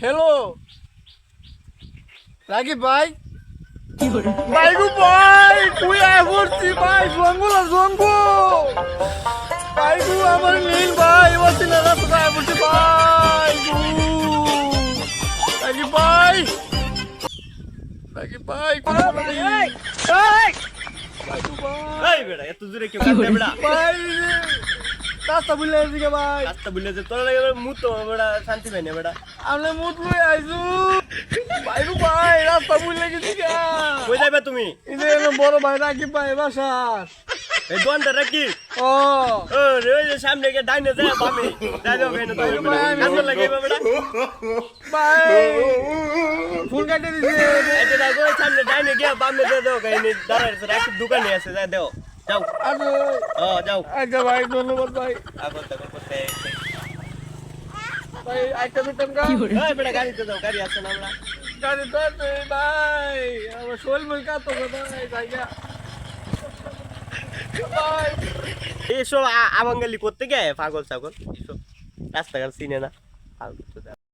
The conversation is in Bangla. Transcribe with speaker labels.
Speaker 1: হ্যালো রাকিব ভাই ভাই গো ভাই তুই আয় পড়ছি ভাই জঙ্গল আর জঙ্গল ভাই গো আমার নীল ভাই ওসিলা রাস্তা আয় পড়ছি ভাই গো রাকিব ভাই রাকিব ভাই
Speaker 2: এই বেটা এত জোরে কেউ কাঁদে বেটা
Speaker 1: ভাই রাস্তা ভুলে গেছি গে ভাই
Speaker 2: রাস্তা ভুলে যে তোর লাগে মুত তো বেটা শান্তি পাই না বেটা
Speaker 1: আমি মুত লই আইছু ভাই গো ভাই রাস্তা ভুলে গেছি গে
Speaker 2: কই যাবে তুমি
Speaker 1: এই যে বড় ভাই রাকিব ভাই বাসা
Speaker 2: এই দোকানটা রাখি
Speaker 1: ও
Speaker 2: ও রে ওই যে সামনে গিয়ে ডাইনে যায় বামে যাই দাও কেন তো কান্দন লাগে বেটা
Speaker 1: ভাই ফোন কাটে দিছে
Speaker 2: এটা দেখো সামনে ডাইনে গিয়ে বামে দিয়ে দাও কাইনি দাঁড়ায় আছে রাখি দোকানে আছে যাই দাও যাও
Speaker 1: আরে
Speaker 2: যাও
Speaker 1: আচ্ছা ভাই ধন্যবাদ ভাই
Speaker 2: আগো তো করতে
Speaker 1: ভাই আইটা দিতাম গা
Speaker 2: এই বেটা গাড়িতে দাও গাড়ি আছে না আমরা
Speaker 1: গাড়ি তো আছে ভাই আমার শোল মল কাট তো ভাই জায়গা ভাই
Speaker 2: এইসব আবাঙ্গালি করতে গে পাগল ছাগল এইসব রাস্তাঘাট চিনে না ফালতু